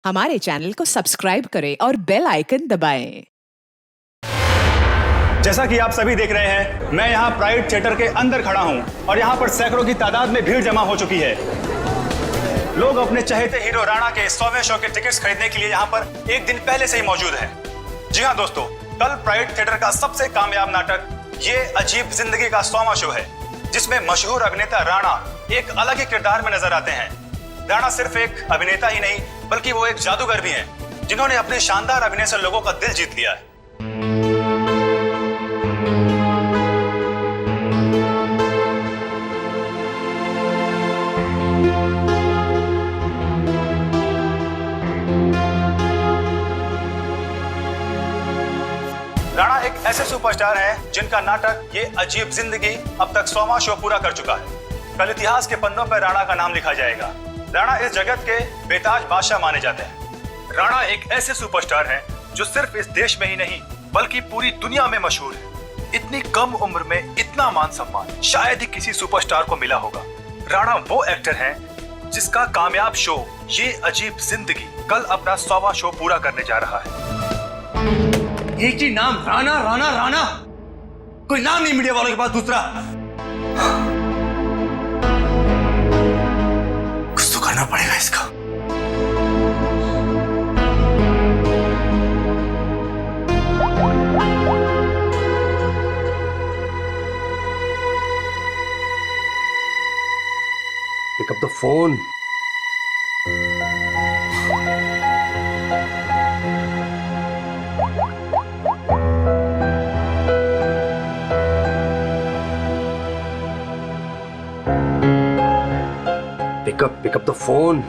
हमारे चैनल को सब्सक्राइब करें और बेल आइकन दबाएं। जैसा कि आप सभी देख रहे हैं, मैं यहाँ प्राइड थिएटर के अंदर खड़ा हूँ और यहाँ पर सैकड़ों की तादाद में भीड़ जमा हो चुकी है। लोग अपने चहेते हीरो राणा के 100वें शो के टिकट्स खरीदने के लिए यहाँ पर एक दिन पहले से ही मौजूद हैं। जी हाँ दोस्तों, कल प्राइड थिएटर का सबसे कामयाब नाटक ये अजीब जिंदगी का 100वां शो है, जिसमें मशहूर अभिनेता राणा एक अलग ही किरदार में नजर आते हैं। राणा सिर्फ एक अभिनेता ही नहीं, बल्कि वो एक जादूगर भी हैं, जिन्होंने अपने शानदार अभिनय से लोगों का दिल जीत लिया है। राणा एक ऐसे सुपरस्टार हैं जिनका नाटक ये अजीब जिंदगी अब तक 100वां शो पूरा कर चुका है। कल इतिहास के पन्नों पर राणा का नाम लिखा जाएगा। राणा इस जगत के बेताज बादशाह माने जाते हैं। राणा एक ऐसे सुपरस्टार हैं जो सिर्फ इस देश में ही नहीं बल्कि पूरी दुनिया में मशहूर है। इतनी कम उम्र में इतना मान सम्मान शायद ही किसी सुपरस्टार को मिला होगा। राणा वो एक्टर हैं जिसका कामयाब शो ये अजीब जिंदगी कल अपना 100वां शो पूरा करने जा रहा है। एक ही नाम, राणा राणा राणा। कोई नाम नहीं मीडिया वालों के पास दूसरा। कुछ तो करना पड़ेगा इसका। Pick up the phone. Pick up the phone.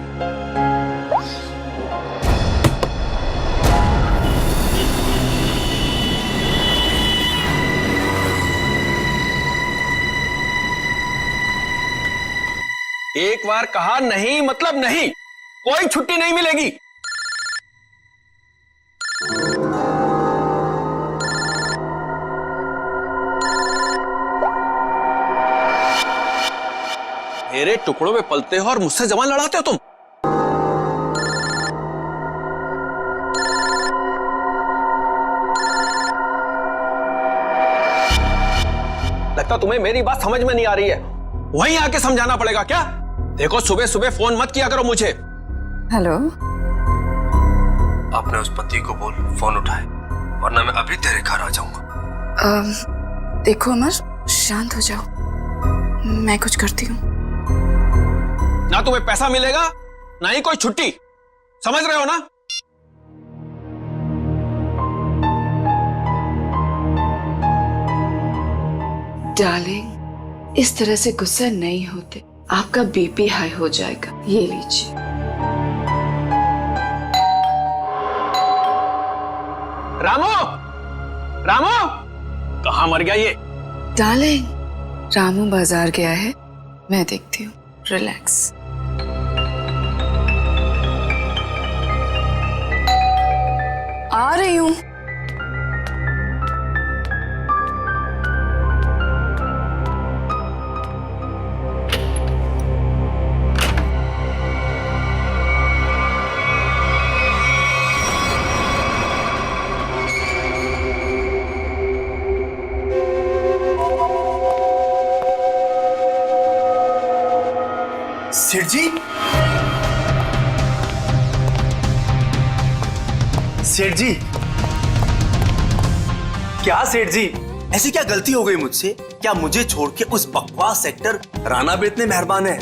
एक बार कहा नहीं मतलब नहीं, कोई छुट्टी नहीं मिलेगी। मेरे टुकड़ों में पलते हो और मुझसे जबान लड़ाते हो तुम। लगता तुम्हें मेरी बात समझ में नहीं आ रही है, वहीं आके समझाना पड़ेगा क्या? देखो, सुबह सुबह फोन मत किया करो मुझे। हेलो, अपने उस पति को बोल फोन उठाए, वरना मैं अभी तेरे घर आ जाऊंगा। देखो अमर, शांत हो जाओ, मैं कुछ करती हूँ। ना तुम्हें पैसा मिलेगा ना ही कोई छुट्टी, समझ रहे हो ना? डार्लिंग, इस तरह से गुस्सा नहीं होते, आपका बीपी हाई हो जाएगा। ये लीजिए। रामू, रामू, कहाँ मर गया ये? डार्लिंग, रामू बाजार गया है, मैं देखती हूँ। रिलैक्स। आ रही हूँ। सेठ जी, सेठ जी, क्या सेठ जी, ऐसी क्या गलती हो गई मुझसे? क्या मुझे छोड़ के उस बकवास एक्टर राणा पे इतने मेहरबान है?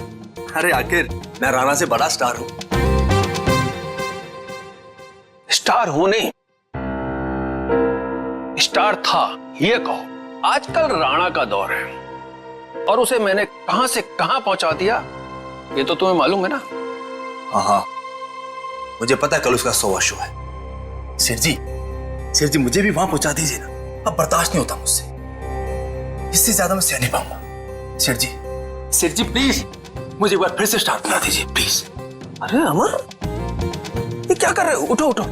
अरे आखिर मैं राणा से बड़ा स्टार हूं। स्टार हो नहीं, स्टार था ये कहो। आजकल राणा का दौर है और उसे मैंने कहां से कहां पहुंचा दिया ये तो तुम्हें मालूम है ना? हाँ, मुझे पता है कल उसका 100वां शो है। सेठ जी मुझे भी वहां पहुंचा दीजिए ना, अब बर्दाश्त नहीं होता मुझसे। इससे ज्यादा मैं सह नहीं पाऊंगा। सेठ जी प्लीज मुझे एक बार फिर से स्टार्ट बना दीजिए प्लीज। अरे अमर, ये क्या कर रहे हो? उठो उठो।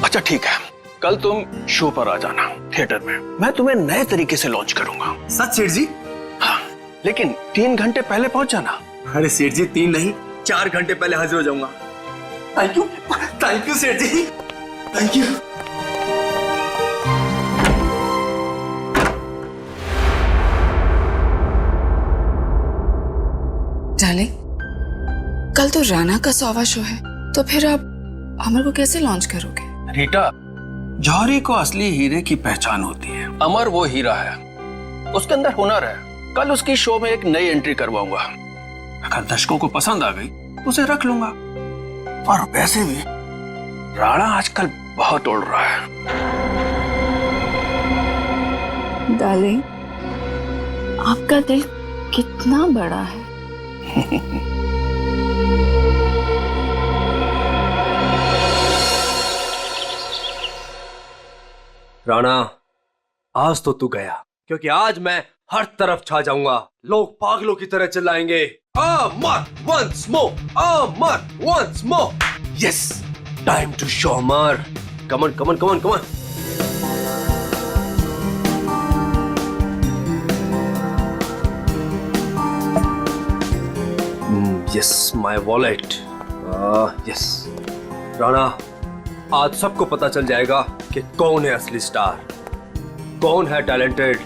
अच्छा ठीक है, कल तुम शो पर आ जाना थिएटर में, मैं तुम्हें नए तरीके से लॉन्च करूंगा। सच सेठ जी? हाँ, लेकिन 3 घंटे पहले पहुंच जाना। अरे सेठ जी 3 नहीं 4 घंटे पहले हाजिर हो जाऊंगा। थैंक यू सेठ जी, थैंक यू। डार्लिंग, कल तो राणा का 100वां शो है, तो फिर आप अमर को कैसे लॉन्च करोगे? रीटा, जौहरी को असली हीरे की पहचान होती है। अमर वो हीरा है, उसके अंदर हुनर है। कल उसकी शो में एक नई एंट्री करवाऊंगा। अगर दर्शकों को पसंद आ गई तो उसे रख लूंगा। और वैसे भी राणा आजकल बहुत उड़ रहा है। डार्लिंग, आपका दिल कितना बड़ा है। राणा, आज तो तू गया, क्योंकि आज मैं हर तरफ छा जाऊंगा। लोग पागलों की तरह चिल्लाएंगे, Amar once more, Amar once more. Yes, time to show Amar. Come on come on come on come on. Yes, my wallet. Yes Rana, आज सबको पता चल जाएगा कि कौन है असली स्टार, कौन है टैलेंटेड।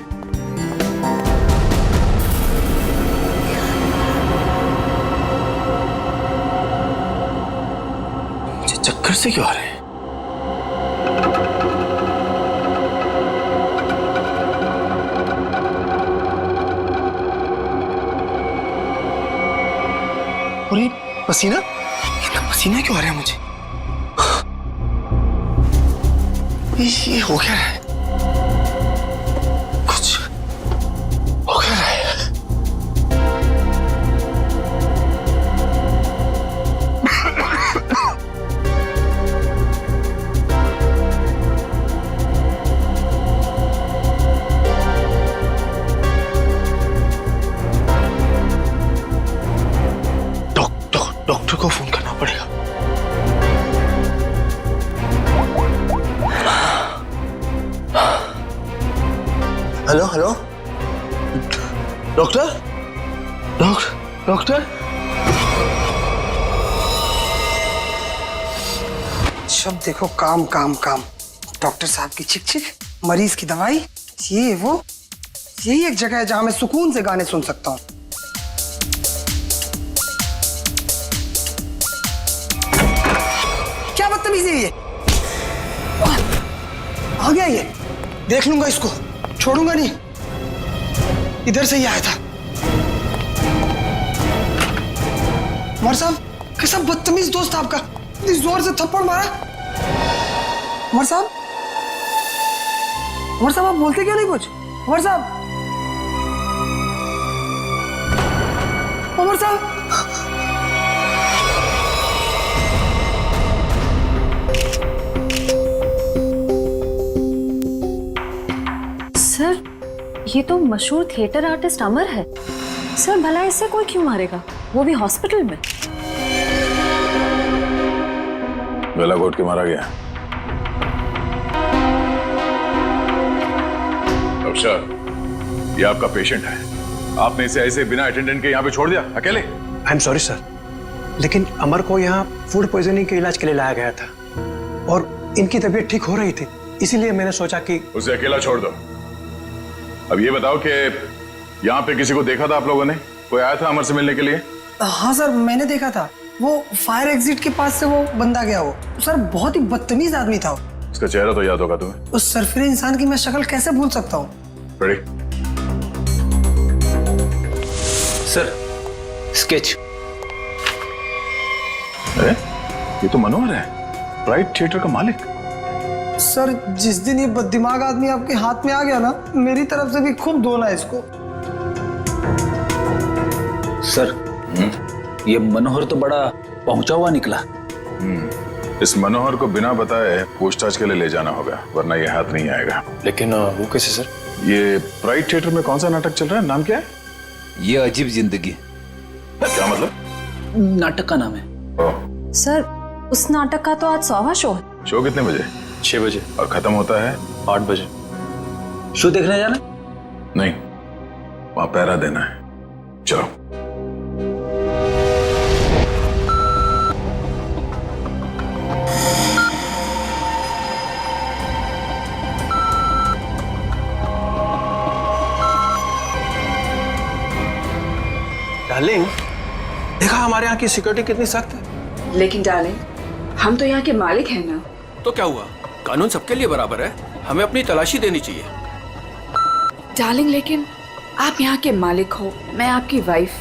मुझे चक्कर से क्यों आ रहे हैं? और ये पसीना, इतना पसीना क्यों आ रहा है मुझे? ये हो क्या रहा है? कुछ हो क्या रहा है? डॉक्टर को फोन करना पड़ेगा। Hello hello, doctor doctor. शब्द देखो, काम काम काम। डॉक्टर साहब की चिक चिक, मरीज की दवाई, ये वो, यही एक जगह है जहां मैं सुकून से गाने सुन सकता हूँ। क्या बदतमीजी है ये? आ गया ये, देख लूंगा इसको, छोड़ूंगा नहीं। इधर से ही आया था। उमर साहब, कैसा बदतमीज दोस्त आपका, इतनी जोर से थप्पड़ मारा। उमर साहब, उमर साहब, आप बोलते क्यों नहीं कुछ? उमर साहब, उमर साहब। सर, ये तो मशहूर थिएटर आर्टिस्ट अमर है। सर, भला इसे कोई क्यों मारेगा, वो भी हॉस्पिटल में? गला घोट के मारा गया। डॉक्टर साहब, ये आपका पेशेंट है, आपने इसे ऐसे बिना अटेंडेंट के यहाँ पे छोड़ दिया अकेले? आई एम सॉरी सर, लेकिन अमर को यहाँ फूड पॉइजनिंग के इलाज के लिए लाया गया था और इनकी तबीयत ठीक हो रही थी, इसीलिए मैंने सोचा कि उसे अकेला छोड़ दो। अब ये बताओ कि यहाँ पे किसी को देखा था आप लोगों ने? कोई आया था अमर से मिलने के लिए? हाँ सर, मैंने देखा था। वो फायर एग्जिट के पास से वो बंदा गया। वो सर बहुत ही बदतमीज आदमी था। उसका चेहरा तो याद होगा तुम्हें? उस सरफिरे इंसान की मैं शक्ल कैसे भूल सकता हूँ? Sir, sketch. अरे ये तो मनोहर है, प्राइड थिएटर का मालिक। सर, जिस दिन ये बददिमाग आदमी आपके हाथ में आ गया ना, मेरी तरफ से भी खूब धोना है इसको। सर, ये मनोहर तो बड़ा पहुंचा हुआ निकला। इस मनोहर को बिना बताए पूछताछ के लिए ले जाना होगा, वरना ये हाथ नहीं आएगा। लेकिन वो कैसे सर? ये प्राइड थिएटर में कौन सा नाटक चल रहा है, नाम क्या है? ये अजीब जिंदगी। क्या मतलब? नाटक का नाम है। ओह, सर, उस नाटक का तो आज 100वां शो है। शो कितने बजे? 6 बजे। और खत्म होता है? 8 बजे। शो देखने जाना? नहीं, वहां पहरा देना है। चलो। यहाँ की सिक्योरिटी कितनी सख्त है। लेकिन डार्लिंग, हम तो यहाँ के मालिक हैं ना। तो क्या हुआ, कानून सबके लिए बराबर है, हमें अपनी तलाशी देनी चाहिए। डार्लिंग, लेकिन आप यहाँ के मालिक हो, मैं आपकी वाइफ,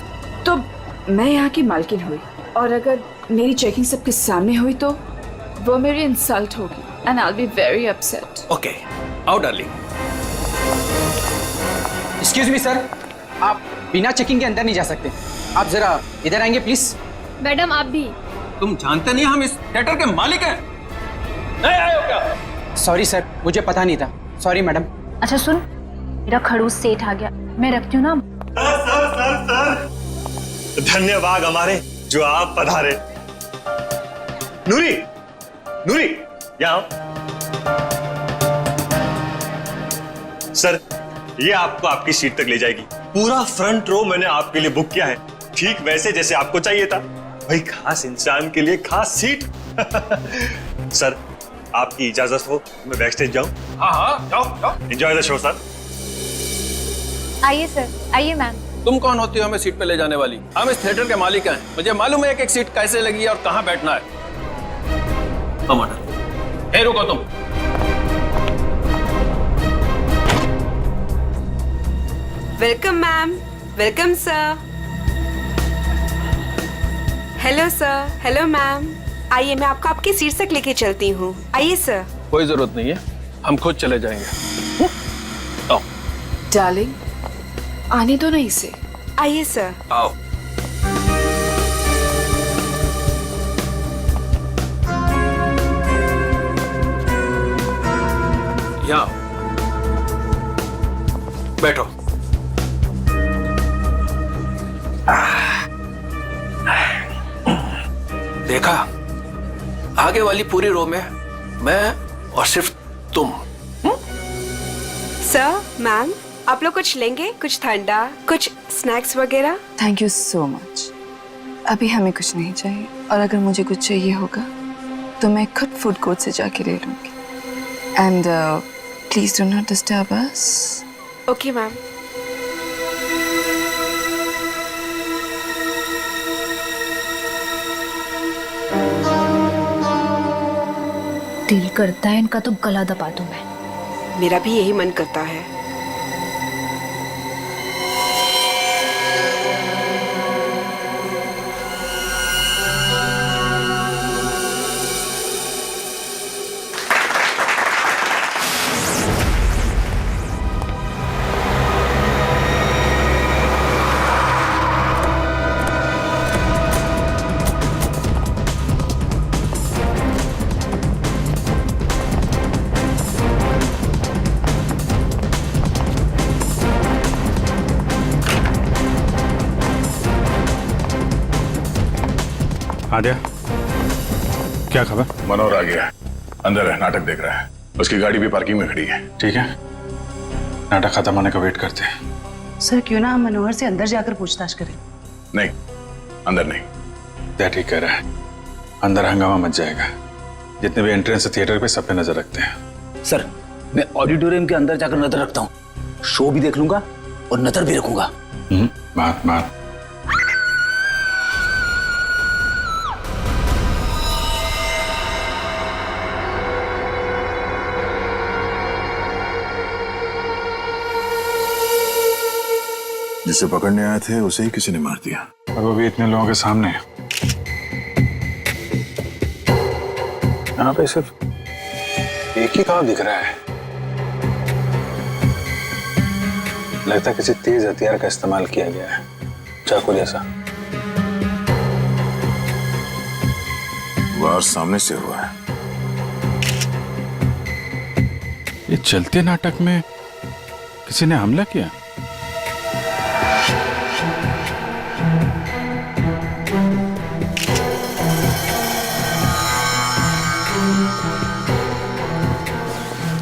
तो मैं यहाँ की मालकिन हुई, और अगर मेरी चेकिंग सबके सामने हुई तो वो मेरी इंसल्ट होगी and I will be very upset. Okay, आओ डार्लिंग। एक्सक्यूज मी सर, आप बिना चेकिंग के अंदर नहीं जा सकते। आप जरा इधर आएंगे प्लीज। मैडम आप भी। तुम जानते नहीं हम इस थिएटर के मालिक हैं? नहीं आए हो क्या? सॉरी सर, मुझे पता नहीं था। Sorry madam. अच्छा सुन, मेरा खड़ूस सेठ आ गया, मैं रखती हूँ ना। सर धन्यवाद हमारे जो आप पधारे। नूरी, नूरी यहाँ आओ। सर ये आपको आपकी सीट तक ले जाएगी। पूरा फ्रंट रो मैंने आपके लिए बुक किया है, ठीक वैसे जैसे आपको चाहिए था। भाई खास इंसान के लिए खास सीट। सर आपकी इजाजत हो मैं बैक स्टेज जाऊं? हाँ, जाओ जाओ। Enjoy the show sir. आइए सर, आइए मैम। तुम कौन होती हो हमें सीट पे ले जाने वाली? हम इस थिएटर के मालिक हैं, मुझे मालूम है एक सीट कैसे लगी है और कहाँ बैठना है। ए रुको तुम। Welcome ma'am, welcome sir. Hello sir, hello ma'am. आइए मैं आपको आपकी सीट तक लेके चलती हूँ। आइए सर। कोई जरूरत नहीं है, हम खुद चले जाएंगे। आओ। डार्लिंग, आने दो ना इसे। आइए सर। आओ। यहाँ बैठो। देखा, आगे वाली पूरी रो में मैं और सिर्फ तुम। सर, मैम, आप लोग कुछ लेंगे? कुछ ठंडा, कुछ स्नैक्स वगैरह? Thank you so much. अभी हमें कुछ नहीं चाहिए, और अगर मुझे कुछ चाहिए होगा तो मैं खुद फूड कोर्ट से जाके ले लूंगी। And please do not disturb us. Okay ma'am. दिल करता है इनका तो गला दबा दूं मैं। मेरा भी यही मन करता है। आद्या, क्या खबर? मनोहर आ गया है, अंदर है, नाटक देख रहा है। उसकी गाड़ी भी पार्किंग में खड़ी है। ठीक है, नाटक खत्म होने का वेट करते हैं। सर क्यों ना हम मनोहर से अंदर जाकर पूछताछ करें? नहीं, अंदर नहीं। क्या ठीक कह रहा है, अंदर हंगामा मच जाएगा। जितने भी एंट्रेंस है थिएटर पे सब पे नजर रखते हैं। सर मैं ऑडिटोरियम के अंदर जाकर नजर रखता हूँ, शो भी देख लूंगा और नजर भी रखूंगा। मार मार। जिसे पकड़ने आए थे उसे ही किसी ने मार दिया, और वो भी इतने लोगों के सामने। यहाँ पे सिर्फ एक ही घाव दिख रहा है। लगता है किसी तेज हथियार का इस्तेमाल किया गया है, चाकू जैसा। वार सामने से हुआ है। ये चलते नाटक में किसी ने हमला किया?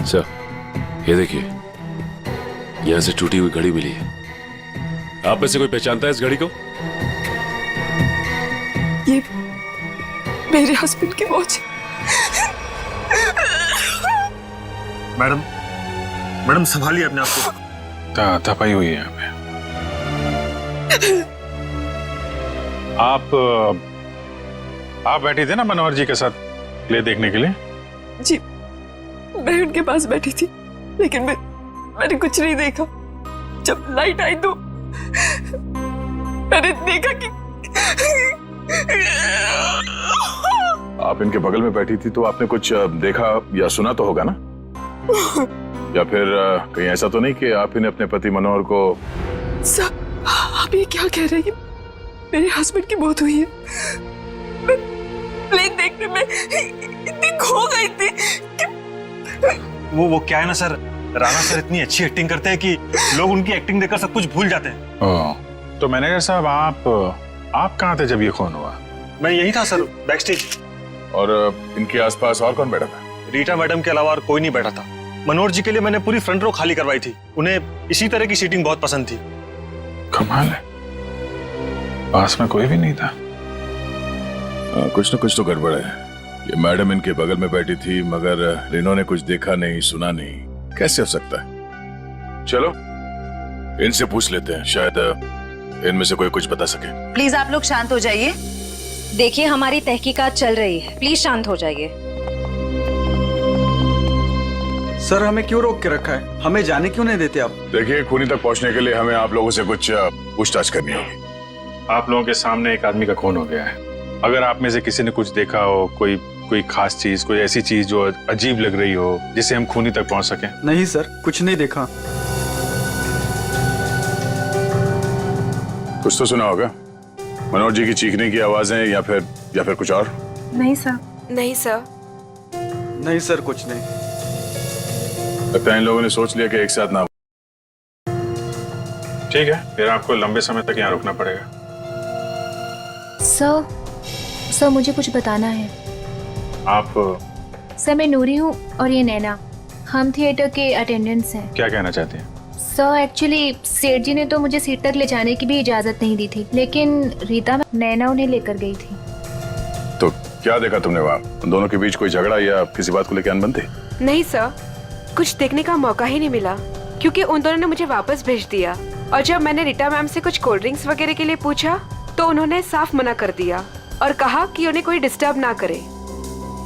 सर ये देखिए, यहां से टूटी हुई घड़ी मिली है। आप में से कोई पहचानता है इस घड़ी को? ये मेरे हस्बैंड की वॉच। मैडम, मैडम संभालिए अपने आप को। तपाई हुई है यहाँ पे। आप बैठी थे ना मनोहर जी के साथ प्ले देखने के लिए? जी, मैं उनके पास बैठी थी, लेकिन मैंने कुछ नहीं देखा। जब लाइट आई तो मैंने देखा कि आप इनके बगल में बैठी थी तो आपने कुछ देखा या सुना तो होगा ना? या फिर कहीं ऐसा तो नहीं कि आप इन्हें अपने पति मनोहर को? सर, आप ये क्या कह रहे हैं? मेरे हस्बैंड की मौत हुई है। मैं प्ले देखने में इतनी खो गई थी कि वो क्या है ना सर, राणा सर इतनी अच्छी एक्टिंग करते हैं कि लोग उनकी एक्टिंग देखकर सब कुछ भूल जाते हैं। तो मैनेजर साहब, आप कहाँ थे जब ये खून हुआ? मैं यही था सर, बैकस्टेज। और इनके आसपास और कौन बैठा था? रीटा मैडम के अलावा और कोई नहीं बैठा था। मनोहर जी के लिए मैंने पूरी फ्रंट रो खाली करवाई थी। उन्हें इसी तरह की सीटिंग बहुत पसंद थी। कमाल है, पास में कोई भी नहीं था। कुछ तो गड़बड़ है। ये मैडम इनके बगल में बैठी थी मगर इन्होंने कुछ देखा नहीं, सुना नहीं, कैसे हो सकता है? चलो इनसे पूछ लेते हैं, शायद इनमें से कोई कुछ बता सके। प्लीज आप लोग शांत हो जाइए। देखिए, हमारी तहकीकात चल रही है, प्लीज शांत हो जाइए। सर, हमें क्यों रोक के रखा है? हमें जाने क्यों नहीं देते आप? देखिए, खूनी तक पहुंचने के लिए हमें आप लोगों से कुछ पूछताछ करनी होगी। आप लोगों के सामने एक आदमी का खून हो गया है। अगर आप में से किसी ने कुछ देखा हो, कोई खास चीज, कोई ऐसी चीज जो अजीब लग रही हो, जिससे हम खूनी तक पहुंच सकें। नहीं सर, कुछ नहीं देखा। कुछ तो सुना होगा, मनोहर जी की चीखने की आवाजें या फिर कुछ और? नहीं सर। नहीं सर। नहीं सर, कुछ नहीं। लगता है इन लोगों ने सोच लिया कि एक साथ ना। ठीक है, फिर आपको लंबे समय तक यहाँ रुकना पड़ेगा। सर, मुझे कुछ बताना है। आप? सर, मैं नूरी हूँ और ये नैना, हम थिएटर के अटेंडेंट्स हैं। क्या कहना चाहते हैं? सर, एक्चुअली सेठ जी ने तो मुझे सीट तक ले जाने की भी इजाजत नहीं दी थी, लेकिन रीता नैना उन्हें लेकर गई थी। तो क्या देखा तुमने वहाँ? उन दोनों के बीच कोई झगड़ा या किसी बात को लेकर अनबन थी? नहीं सर, कुछ देखने का मौका ही नहीं मिला, क्योंकि उन दोनों ने मुझे वापस भेज दिया। और जब मैंने रीटा मैम से कुछ कोल्ड ड्रिंक्स वगैरह के लिए पूछा तो उन्होंने साफ मना कर दिया और कहा कि उन्हें कोई डिस्टर्ब ना करे।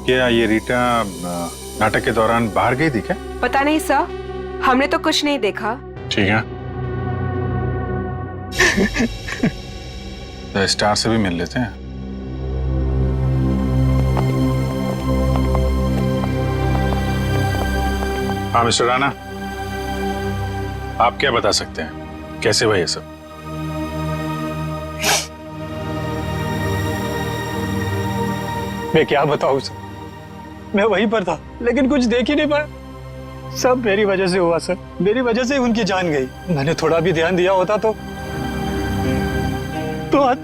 क्या ये रीटा नाटक के दौरान बाहर गई थी क्या? पता नहीं सर, हमने तो कुछ नहीं देखा। ठीक है, तो स्टार से भी मिल लेते हैं। हाँ मिस्टर राणा, आप क्या बता सकते हैं, कैसे हुआ ये सब? मैं क्या बताऊं सर, मैं वहीं पर था लेकिन कुछ देख ही नहीं पाया। सब मेरी वजह से हुआ सर, मेरी वजह से उनकी जान गई। मैंने थोड़ा भी ध्यान दिया होता तो आज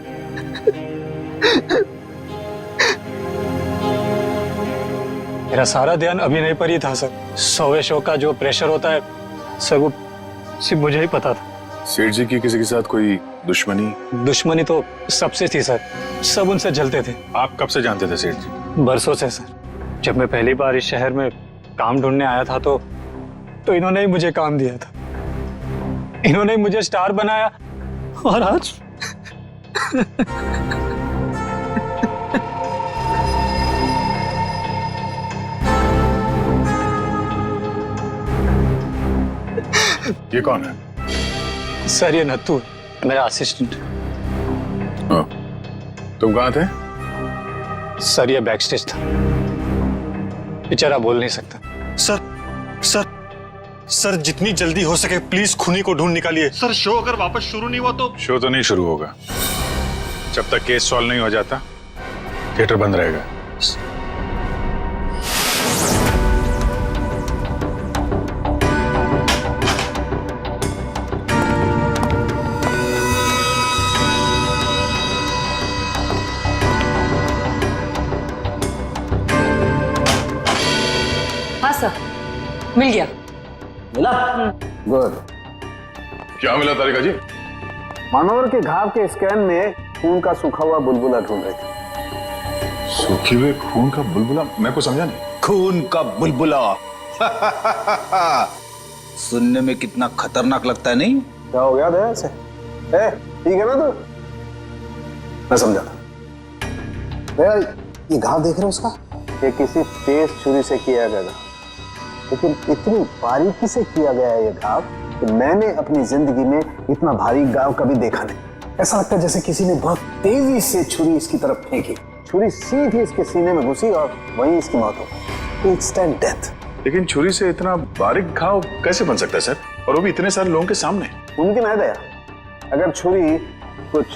मेरा सारा ध्यान अभिनय पर ही था सर। 100वें शो का जो प्रेशर होता है सर, वो सिर्फ मुझे ही पता था। सेठ जी की किसी के साथ कोई दुश्मनी? दुश्मनी तो सबसे थी सर, सब उनसे जलते थे। आप कब से जानते थे सेठ जी? बरसों से सर। जब मैं पहली बार इस शहर में काम ढूंढने आया था तो इन्होंने ही मुझे काम दिया था, इन्होंने ही मुझे स्टार बनाया। और आज ये कौन है? सर, ये नत्थू मेरा असिस्टेंट। तुम कहाँ थे? सर, ये बैकस्टेज था, बेचारा बोल नहीं सकता। सर जितनी जल्दी हो सके प्लीज खूनी को ढूंढ निकालिए। सर, शो अगर वापस शुरू नहीं हुआ तो? शो तो नहीं शुरू होगा जब तक केस सॉल्व नहीं हो जाता। थिएटर बंद रहेगा। हाँ सर, मिल गया। मिला? गुड। क्या मिला तारिका जी? मनोहर के घाव के स्कैन में खून का सूखा हुआ बुलबुला ढूंढ रहे थे। सूखे हुए खून का बुलबुला? मैं को समझा नहीं। खून का बुलबुला सुनने में कितना खतरनाक लगता है, नहीं? क्या हो गया दया से? ठीक है ना तू? मैं समझा था भैया। ये घाव देख रहे हो उसका? ये किसी तेज छुरी से किया गया, लेकिन इतनी बारीकी से किया गया है ये घाव कि मैंने अपनी जिंदगी में इतना भारी घाव कभी देखा नहीं। ऐसा लगता है जैसे किसी ने बहुत तेजी से छुरी इसकी तरफ फेंकी, छुरी सीधी इसके सीने में घुसी और वहीं इसकी मौत हो गई। Instant death. लेकिन छुरी से इतना बारीक घाव कैसे बन सकता है सर, और वो भी इतने सारे लोगों के सामने? मुमकिन है दया, अगर छुरी कुछ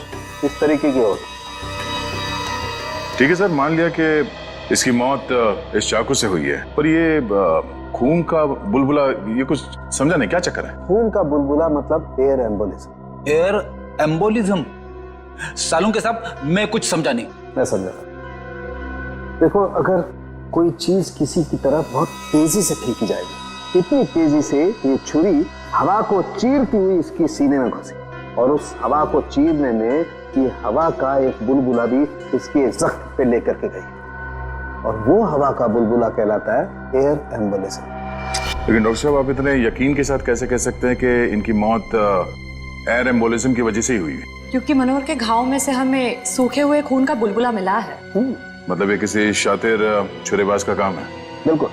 इस तरीके की हो। ठीक है सर, मान लिया कि इसकी मौत इस चाकू से हुई है, पर ये खून का बुलबुला, ये कुछ समझा नहीं, क्या चक्कर है? खून का बुलबुला मतलब एयर एम्बोलिज्म। Air embolism? सालूं के साहब मैं कुछ समझा नहीं। मैं समझा। देखो, अगर कोई चीज किसी की तरफ बहुत तेजी से फेंकी जाएगी, इतनी तेजी से ये छुरी हवा को चीरती हुई इसकी सीने में घुसी, और उस हवा को चीरने में ये हवा का एक बुलबुला भी इसके जख्म पे लेकर के गई, और वो हवा का बुलबुला कहलाता है एयर एम्बोलिज्म। लेकिन डॉक्टर साहब, आप इतने यकीन के साथ कैसे कह सकते हैं कि इनकी मौत एयर एम्बोलिज्म की वजह से ही हुई है? क्योंकि मनोहर के घाव में से हमें सूखे हुए खून का बुलबुला मिला है। मतलब ये किसी शातिर छुरेबाज का काम है? बिल्कुल।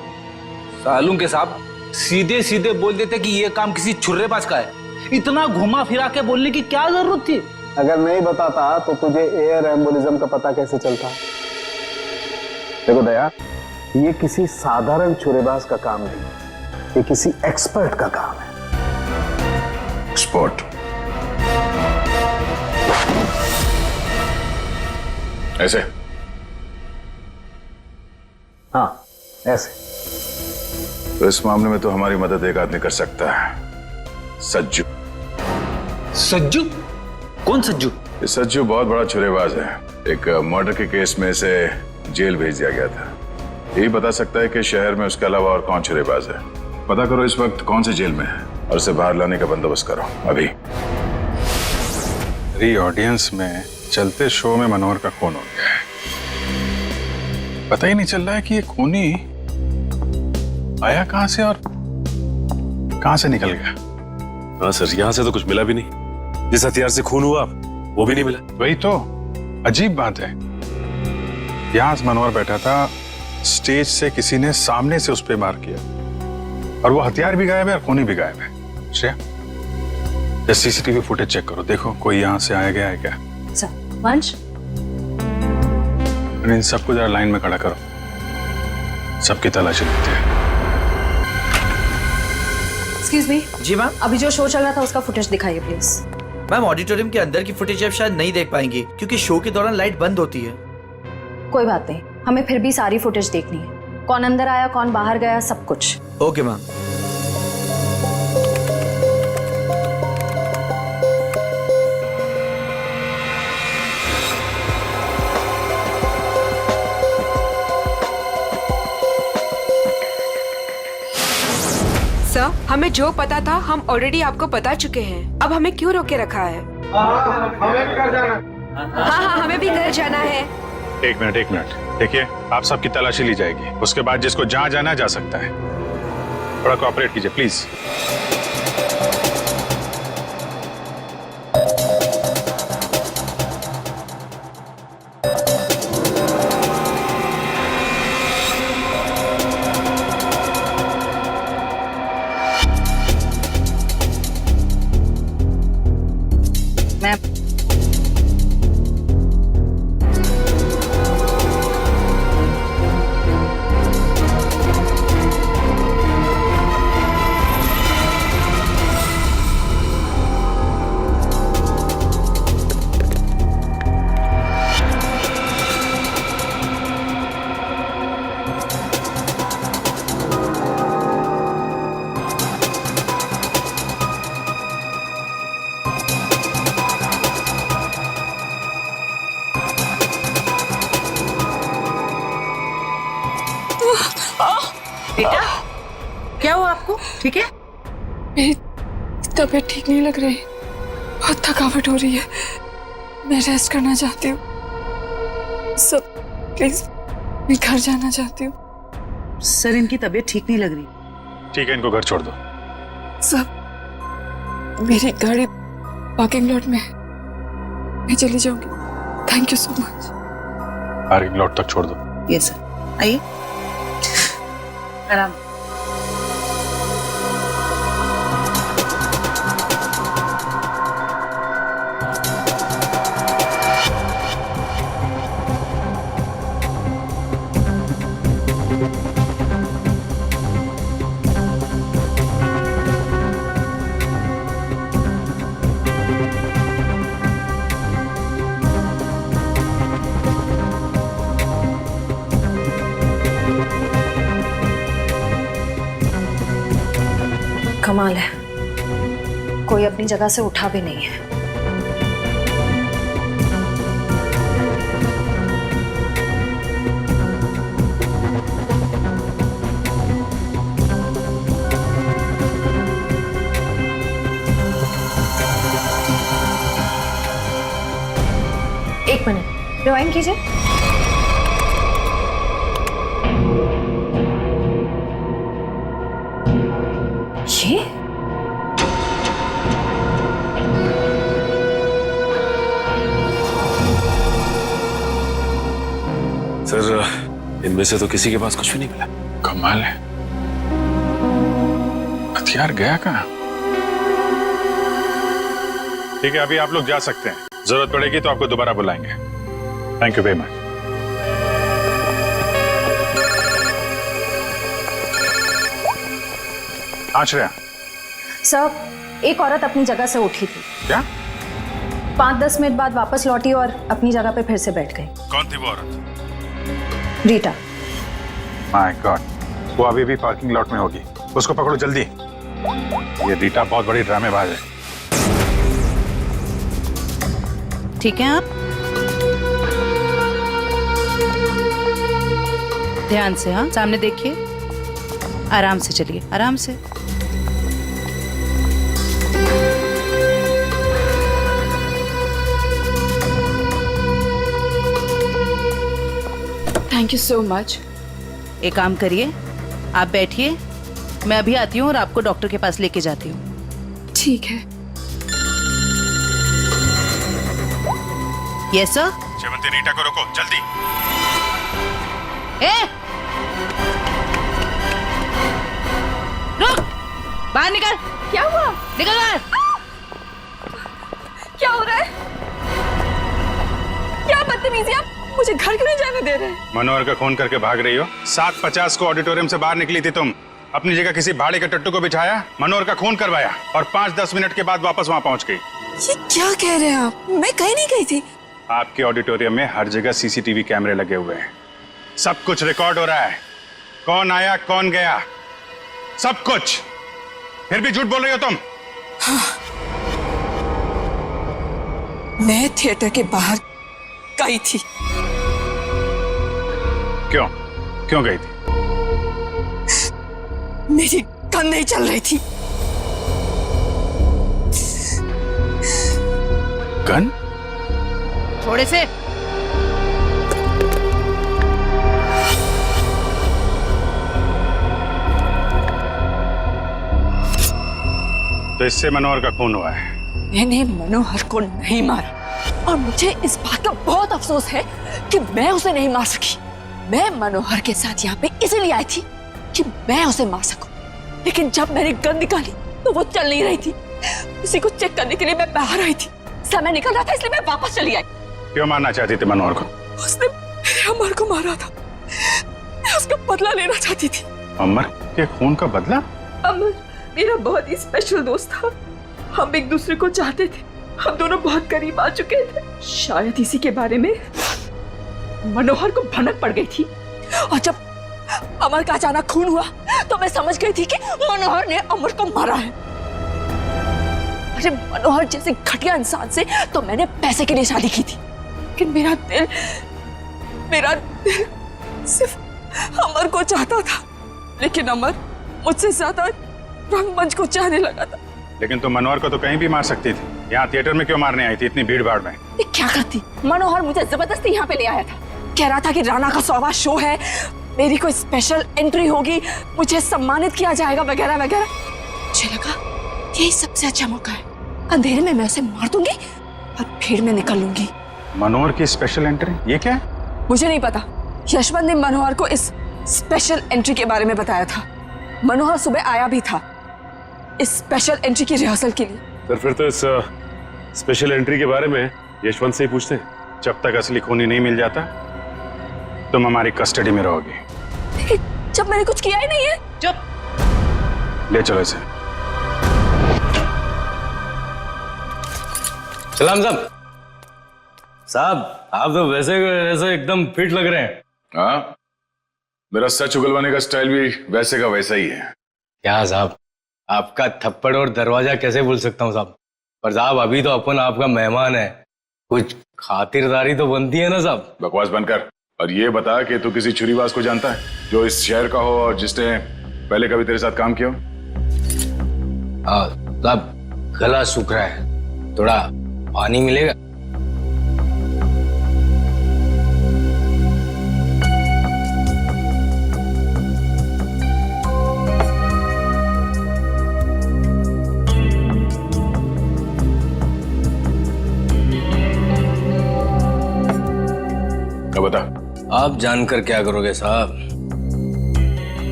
सालूं के साहब सीधे सीधे बोल देते कि ये काम किसी छुर्रेबाज का है, इतना घुमा फिरा के बोलने की क्या जरूरत थी? अगर नहीं बताता तो तुझे एयर एम्बोलिज्म का पता कैसे चलता? देखो दया, ये किसी साधारण छुरेबाज का काम नहीं, ये किसी एक्सपर्ट का काम है। एक्सपर्ट? ऐसे? हाँ, ऐसे। तो इस मामले में तो हमारी मदद एक आदमी कर सकता है, सज्जू। सज्जू? कौन सज्जू? ये सज्जू बहुत बड़ा छुरेबाज है। एक मर्डर के केस में इसे जेल भेज दिया गया था। यही बता सकता है कि शहर में उसके अलावा और कौन छुरेबाज है। पता करो इस वक्त कौन से जेल में है और उसे बाहर लाने का बंदोबस्त करो अभी। मेरी ऑडियंस में चलते शो में मनोहर का खून हो गया है। पता ही नहीं चल रहा है कि ये खूनी आया कहां से और कहां से निकल गया। हाँ सर, यहाँ से तो कुछ मिला भी नहीं। जिस हथियार से खून हुआ वो भी नहीं मिला। वही तो अजीब बात है। यहां मनोहर बैठा था, स्टेज से किसी ने सामने से उस पर वार किया, और वो हथियार भी गायब है और खूनी भी गायब है। श्रेया, सीसीटीवी फुटेज चेक करो, देखो कोई यहां से आया गया है क्या। सर, वंश इन सबको जरा लाइन में खड़ा करो, सबकी तलाशी लेते हैं। Excuse me. जी मैम। अभी जो शो चल रहा था उसका फुटेज दिखाइए प्लीज। मैम, ऑडिटोरियम के अंदर की फुटेज आप शायद नहीं देख पाएंगे क्योंकि शो के दौरान लाइट बंद होती है। कोई बात नहीं, हमें फिर भी सारी फुटेज देखनी है। कौन अंदर आया, कौन बाहर गया, सब कुछ। Okay ma'am. सर, हमें जो पता था हम ऑलरेडी आपको बता चुके हैं। अब हमें क्यों रोके रखा है? हमें घर जाना। हाँ, हमें भी घर जाना है। एक मिनट देखिए, आप सबकी तलाशी ली जाएगी, उसके बाद जिसको जहां जाना जा सकता है। थोड़ा कोऑपरेट कीजिए प्लीज। बेटा, क्या हुआ आपको? ठीक है? मेरी तबीयत ठीक नहीं लग रही, बहुत थकावट हो रही है, मैं रेस्ट करना चाहती हूँ। सब प्लीज, मैं घर जाना चाहती हूँ। सर, इनकी तबीयत ठीक नहीं लग रही। ठीक है, इनको घर छोड़ दो। सब, मेरी गाड़ी पार्किंग लॉट में है, मैं चली जाऊंगी। Thank you so much. Parking lot तक छोड़ दो। यस सर, आइए आराम। कमाल है, कोई अपनी जगह से उठा भी नहीं है। एक मिनट रिवाइंड कीजिए। ये सर, इनमें से तो किसी के पास कुछ भी नहीं मिला। कमाल है, हथियार गया कहाँ? ठीक है, अभी आप लोग जा सकते हैं। जरूरत पड़ेगी तो आपको दोबारा बुलाएंगे। Thank you very much. Ashraya. Sir, एक औरत अपनी जगह से उठी थी। क्या? 5-10 मिनट बाद वापस लौटी और अपनी जगह पे फिर से बैठ गई। कौन थी वो औरत? रीटा। माय गॉड, वो अभी भी पार्किंग लॉट में होगी। उसको पकड़ो जल्दी। ये रीटा बहुत बड़ी ड्रामेबाज है। ठीक है, आप ध्यान से, हाँ सामने देखिए, आराम से चलिए, आराम से। Thank you so much. एक काम करिए, आप बैठिए, मैं अभी आती हूँ और आपको डॉक्टर के पास लेके जाती हूँ। ठीक है। Yes sir. शेवंती, रीटा को रोको जल्दी। रुक, बाहर निकल। क्या हुआ? निकल बाहर। क्या हो रहा है? क्या बदतमीजी, आप मुझे घर क्यों नहीं जाने दे रहे? मनोहर का खून करके भाग रही हो। 7:50 को ऑडिटोरियम से बाहर निकली थी तुम। अपनी जगह किसी भाड़े के टट्टू को बिठाया, मनोहर का खून करवाया और 5-10 मिनट के बाद वापस वहां पहुंच गई। ये क्या कह रहे हैं आप? मैं कहीं नहीं गई थी। आपके ऑडिटोरियम में हर जगह सीसीटीवी कैमरे लगे हुए हैं। सब कुछ रिकॉर्ड हो रहा है। कौन आया, कौन गया, सब कुछ। फिर भी झूठ बोल रही हो तुम। हाँ। मैं थिएटर के बाहर गई थी। क्यों गई थी? मेरी गन नहीं चल रही थी। गन? थोड़े से। तो इससे मनोहर का खून हुआ है। मैंने मनोहर को नहीं मारा और मुझे इस बात का बहुत अफसोस है कि मैं उसे नहीं मार सकी। मैं मनोहर के साथ यहाँ पे इसलिए आई थी कि मैं उसे मार सकूं, लेकिन जब मैंने गन निकाली तो वो चल नहीं रही थी। उसी को चेक करने के लिए मैं बाहर आई थी। समय निकल रहा था इसलिए मैं वापस चली आई। क्यों मारना चाहती थी मनोहर को? उसने मेरे अमर को मारा था। मैं उसका बदला लेना चाहती थी। अमर के खून का बदला? अमर मेरा बहुत ही स्पेशल दोस्त था। हम एक दूसरे को चाहते थे। हम दोनों बहुत करीब आ चुके थे। शायद इसी के बारे में मनोहर को भनक पड़ गई थी और जब अमर का अचानक खून हुआ तो मैं समझ गई थी कि मनोहर ने अमर को मारा है। अरे मनोहर जैसे घटिया इंसान से तो मैंने पैसे के लिए शादी की थी, लेकिन मेरा दिल सिर्फ अमर को चाहता था। लेकिन अमर मुझसे ज्यादा रंगमंच को चाहने लगा था। लेकिन तुम मनोहर को तो कहीं भी मार सकती थी। यहाँ थिएटर में क्यों मारने आई थी इतनी भीड़ भाड़ में? क्या करती? मनोहर मुझे जबरदस्ती यहाँ पे ले आया था। कह रहा था कि राणा का 100वां शो है, मेरी कोई स्पेशल एंट्री होगी, मुझे सम्मानित किया जाएगा वगैरह वगैरह। मुझे लगा यही सबसे अच्छा मौका है। अंधेरे में मैं उसे मार दूंगी और भीड़ में निकल लूंगी। मनोहर की स्पेशल एंट्री, ये क्या है? मुझे नहीं पता। यशवंत ने मनोहर को इस स्पेशल एंट्री के बारे में बताया था। मनोहर सुबह आया भी था इस स्पेशल एंट्री की रिहर्सल के लिए। सर फिर तो इस स्पेशल एंट्री के बारे में यशवंत से ही पूछते हैं। जब तक असली खूनी नहीं मिल जाता तुम हमारी कस्टडी में रहोगे। जब मैंने कुछ किया ही नहीं है। चुप। ले चलो इसे। सलाम साहब। साहब आप तो वैसे एकदम फिट लग रहे हैं। हाँ, मेरा सच उगलवाने का स्टाइल भी वैसे का वैसा ही है। क्या साहब, आपका थप्पड़ और दरवाजा कैसे भूल सकता हूँ साहब। पर साहब अभी तो अपन आपका मेहमान है, कुछ खातिरदारी तो बनती है ना साहब। बकवास बंद कर और ये बता कि तू किसी छुरीबाज को जानता है जो इस शहर का हो और जिसने पहले कभी तेरे साथ काम किया हो? हाँ साहब, गला सूख रहा है, थोड़ा पानी मिलेगा? बता। आप जानकर क्या करोगे साहब?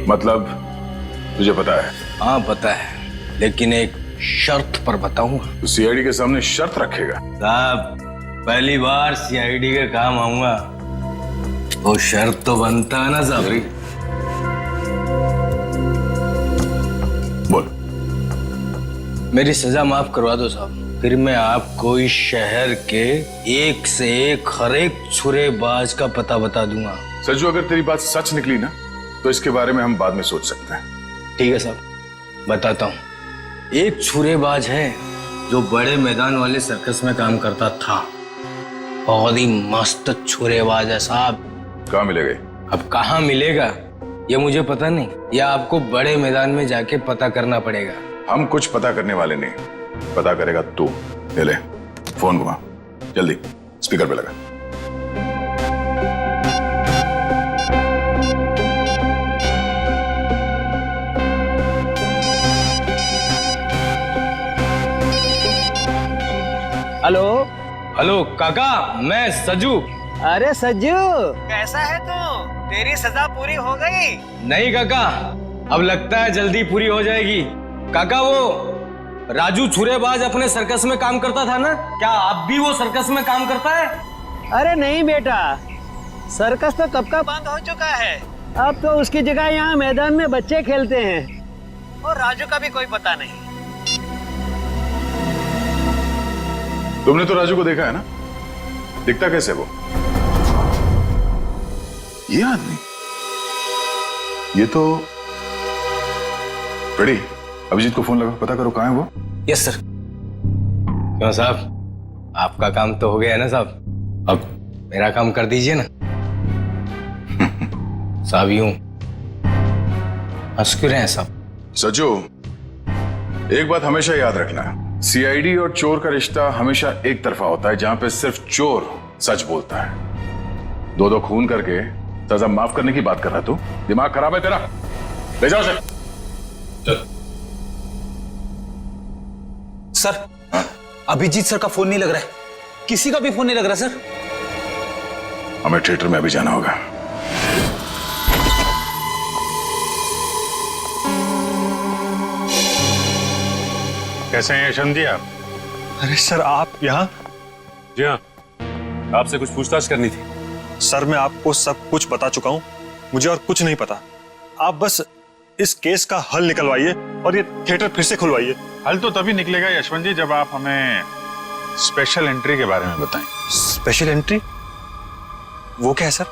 मतलब तुझे पता है? हाँ पता है, लेकिन एक शर्त पर बताऊंगा। तो सीआईडी के सामने शर्त रखेगा? साहब पहली बार सीआईडी के काम आऊंगा, वो शर्त तो बनता है ना साहब। बोल। मेरी सजा माफ करवा दो साहब, फिर मैं आपको इस शहर के एक से एक हर एक छुरेबाज का पता बता दूंगा। सज्जू, अगर तेरी बात सच निकली ना तो इसके बारे में हम बाद में सोच सकते हैं। ठीक है साहब, बताता हूँ। एक छुरेबाज है जो बड़े मैदान वाले सर्कस में काम करता था, बहुत ही मस्त छुरेबाज है साहब। कहाँ मिलेगा? अब कहाँ मिलेगा ये मुझे पता नहीं, या आपको बड़े मैदान में जाके पता करना पड़ेगा। हम कुछ पता करने वाले नहीं, पता करेगा तू। ले फोन घुमा, जल्दी स्पीकर पे लगा। हेलो। हेलो काका, मैं सज्जू। अरे सज्जू, कैसा है तू? तेरी सजा पूरी हो गई? नहीं काका, अब लगता है जल्दी पूरी हो जाएगी। काका वो राजू छुरेबाज अपने सर्कस में काम करता था ना, क्या आप भी वो सर्कस में काम करता है? अरे नहीं बेटा, सर्कस तो कब का बंद हो चुका है। अब तो उसकी जगह यहाँ मैदान में बच्चे खेलते हैं, और राजू का भी कोई पता नहीं। तुमने तो राजू को देखा है ना, दिखता कैसे वो? ये आदमी, ये तो रेडी। अभिजीत को फोन लगा, पता करो कहाँ है वो। Yes sir. क्यों साहब, आपका काम तो हो गया है ना साहब, अब मेरा काम कर दीजिए ना। साहब यूं हंस क्यों रहे हैं साहब? सज्जू, एक बात हमेशा याद रखना, सीआईडी और चोर का रिश्ता हमेशा एक तरफा होता है, जहां पे सिर्फ चोर सच बोलता है। दो खून करके सजा माफ करने की बात कर रहा तू? दिमाग खराब है तेरा? ले जाओ सर। चल। सर, अभिजीत सर का फोन नहीं लग रहा है, किसी का भी फोन नहीं लग रहा सर। हमें थिएटर में अभी जाना होगा। कैसे हैं यशवंत जी आप? अरे सर, आप यहाँ? जी हाँ, आपसे कुछ पूछताछ करनी थी। सर, मैं आपको सब कुछ बता चुका हूँ, मुझे और कुछ नहीं पता। आप बस इस केस का हल निकलवाइए और ये थिएटर फिर से खुलवाइए। हल तो तभी निकलेगा यशवंत जी जब आप हमें स्पेशल एंट्री के बारे में बताएं। Special entry? वो क्या है सर?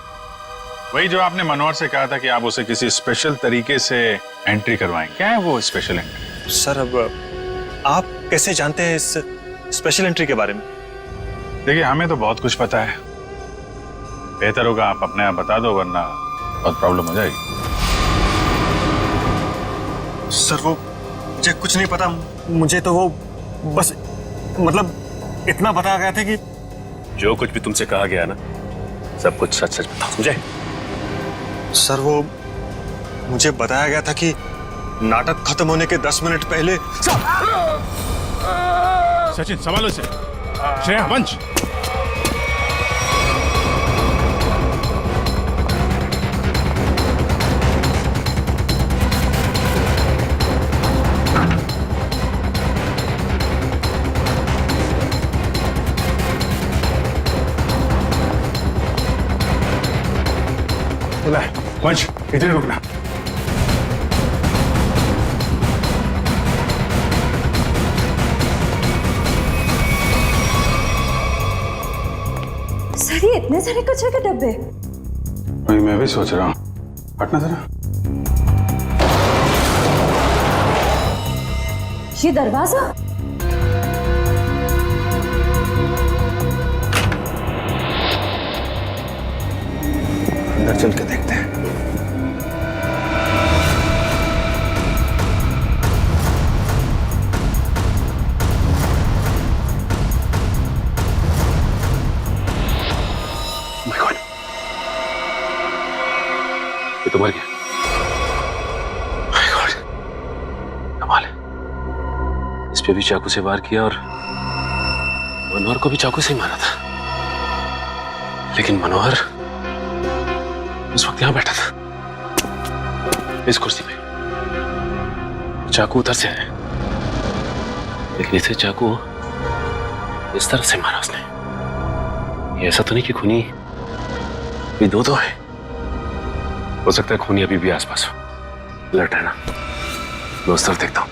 वही जो आपने मनोहर से कहा था कि आप उसे किसी स्पेशल तरीके से एंट्री करवाएं। क्या है वो स्पेशल एंट्री? सर, अब आप कैसे जानते हैं इस स्पेशल एंट्री के बारे में? देखिए, हमें तो बहुत कुछ पता है, बेहतर होगा आप अपने आप बता दो, वरना बहुत प्रॉब्लम हो जाएगी। सर, वो मुझे कुछ नहीं पता। मुझे तो वो बस मतलब इतना बताया गया था कि जो कुछ भी तुमसे कहा गया ना, सब कुछ सच सच बताओ मुझे। सर, वो मुझे बताया गया था कि नाटक खत्म होने के 10 मिनट पहले। सचिन, संभालो इसे। श्रेया, वंश। बोला वंश इधर ही रुकना। सर ये इतने सारे कचरे के डब्बे। वही मैं भी सोच रहा हूँ, हटना जरा। ये दरवाजा, अंदर चल के देखते हैं। My God, ये तो मर गया। My God, कमाल है। इस पे भी चाकू से वार किया और मनोहर को भी चाकू से ही मारा था, लेकिन मनोहर उस वक्त यहां बैठा था इस कुर्सी पे। चाकू उधर से आया, लेकिन इसे चाकू इस तरफ से मारा उसने। ये ऐसा तो नहीं कि खूनी भी दो है, हो सकता है खूनी अभी भी आसपास हो। लट है ना, मैं उस तरफ देखता हूं।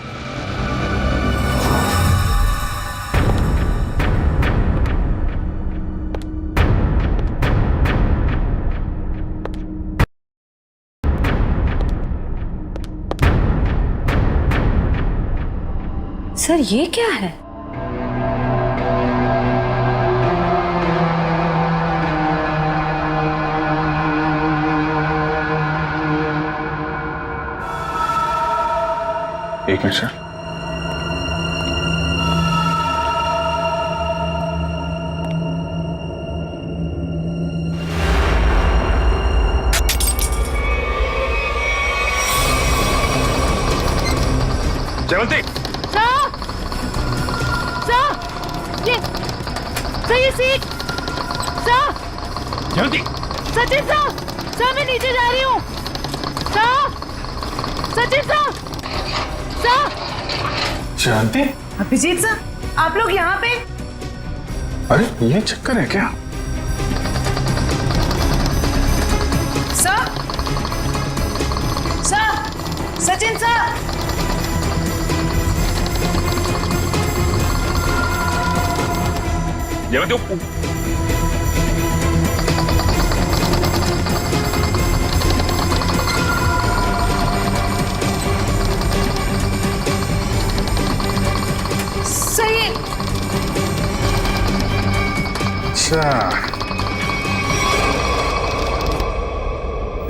सर ये क्या है? एक मिनट सर। जयवंती, ये सीट जयवंती, सचिन सर मैं नीचे जा रही हूँ। सचिन सर शांति, अभिजीत सर आप लोग यहाँ पे? अरे ये चक्कर है क्या? सचिन सर जयवंती, सही। अच्छा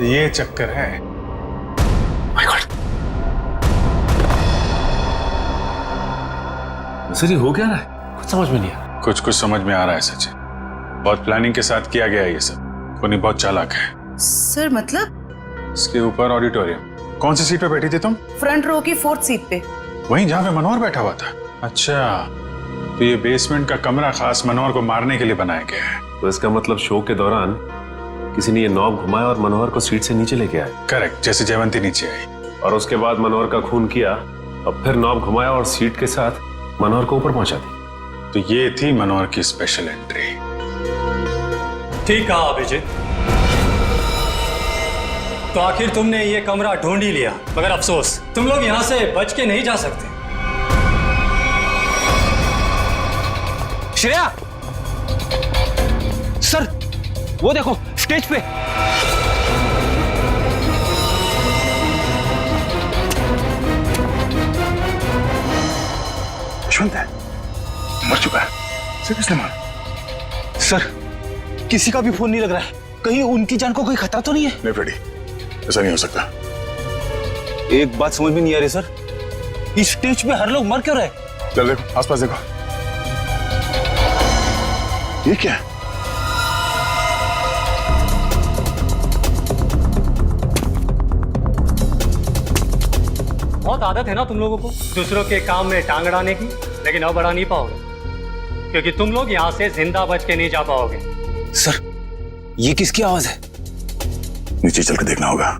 ये चक्कर है। My God, सर ये हो क्या रहा है? कुछ समझ में नहीं आ रहा। कुछ समझ में आ रहा है सचिन, बहुत प्लानिंग के साथ किया गया है ये सब। कोनी बहुत चालाक है। सर मतलब? इसके ऊपर ऑडिटोरियम। कौन सी सीट पे बैठी थी तुम? फ्रंट रो की 4th सीट पे। वहीं जहाँ पे मनोहर बैठा हुआ था। अच्छा, तो ये बेसमेंट का कमरा खास मनोहर को मारने के लिए बनाया गया है। तो इसका मतलब शो के दौरान किसी ने ये नॉब घुमाया और मनोहर को सीट से नीचे लेके आया। करेक्ट, जैसे जयवंती नीचे आई और उसके बाद मनोहर का खून किया और फिर नॉब घुमाया और सीट के साथ मनोहर को ऊपर पहुंचा दी। तो ये थी मनोहर की स्पेशल एंट्री। ठीक कहा अभिजीत। तो आखिर तुमने ये कमरा ढूंढ ही लिया, मगर अफसोस तुम लोग यहाँ से बच के नहीं जा सकते। श्रेया सर, वो देखो स्टेज पे। यशवंत है, मर चुका है। इसे किसने मारा? सर किसी का भी फोन नहीं लग रहा है, कहीं उनकी जान को कोई खतरा तो नहीं है? नहीं फ्रेडी, ऐसा नहीं हो सकता। एक बात समझ में नहीं आ रही सर, इस स्टेज पे हर लोग मर क्यों रहे? चल देखो आसपास देखो, ये क्या है? बहुत आदत है ना तुम लोगों को दूसरों के काम में टांग अड़ाने की, लेकिन अब अड़ा नहीं पाओगे क्योंकि तुम लोग यहाँ से जिंदा बच के नहीं जा पाओगे। सर ये किसकी आवाज है? नीचे चल के देखना होगा।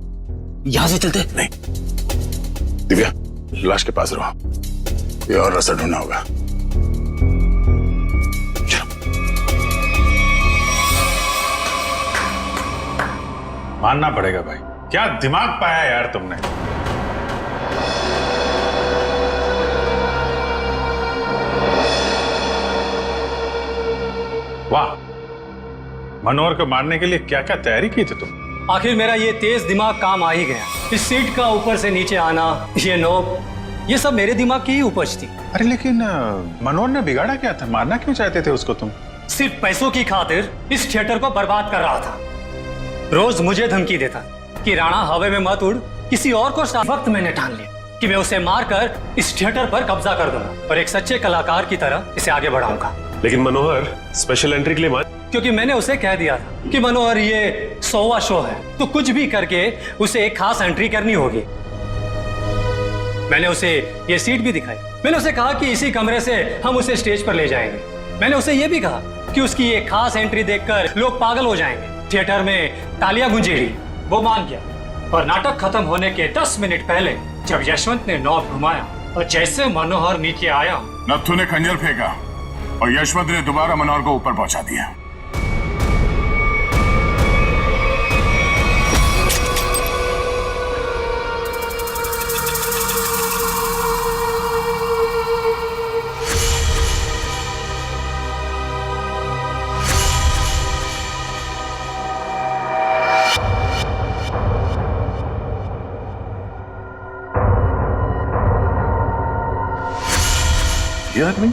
यहाँ से चलते? नहीं, दिव्या लाश के पास रहो, ये और रास्ता ढूंढना होगा। मानना पड़ेगा भाई, क्या दिमाग पाया यार तुमने। वाह, मनोहर को मारने के लिए क्या क्या तैयारी की थी तुम। आखिर मेरा ये तेज दिमाग काम आ ही गया। इस सीट का ऊपर से नीचे आना, ये नोब, ये सब मेरे दिमाग की ही उपज थी। अरे लेकिन मनोहर ने बिगाड़ा क्या था, मारना क्यों चाहते थे उसको तुम। सिर्फ पैसों की खातिर इस थिएटर को बर्बाद कर रहा था। रोज मुझे धमकी देता कि राणा हवा में मत उड़, किसी और को। वक्त मैंने ठान लिया कि मैं उसे मारकर इस थिएटर पर कब्जा कर दूंगा और एक सच्चे कलाकार की तरह इसे आगे बढ़ाऊंगा। लेकिन मनोहर स्पेशल एंट्री के लिए मत, क्योंकि मैंने उसे कह दिया था कि मनोहर ये 100वां शो है, तो कुछ भी करके उसे एक खास एंट्री करनी होगी। मैंने उसे ये सीट भी दिखाई। मैंने उसे कहा कि इसी कमरे से हम उसे स्टेज पर ले जाएंगे। मैंने उसे ये भी कहा कि उसकी ये खास एंट्री देखकर लोग पागल हो जाएंगे, थिएटर में तालियां गूंजेगी। वो मान गया और नाटक खत्म होने के 10 मिनट पहले जब यशवंत ने नॉब घुमाया और जैसे मनोहर नीचे आया, नत्थू ने खंजर फेंका और यशवंत ने दोबारा मनोहर को ऊपर पहुंचा दिया। ये आदमी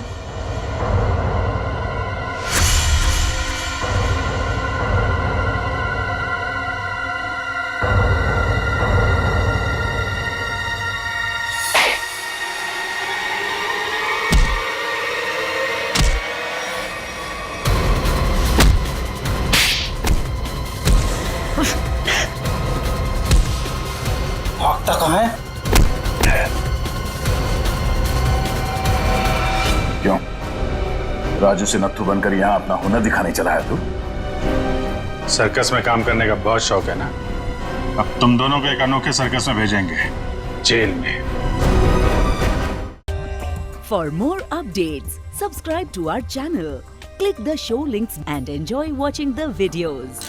भागता कहाँ है? क्यों, राजू से नत्थू बनकर यहाँ अपना हुनर दिखाने चला है तू? सर्कस में काम करने का बहुत शौक है ना, अब तुम दोनों को एक अनोखे सर्कस में भेजेंगे, जेल में। For more updates, subscribe to our channel, click the show links and enjoy watching the videos.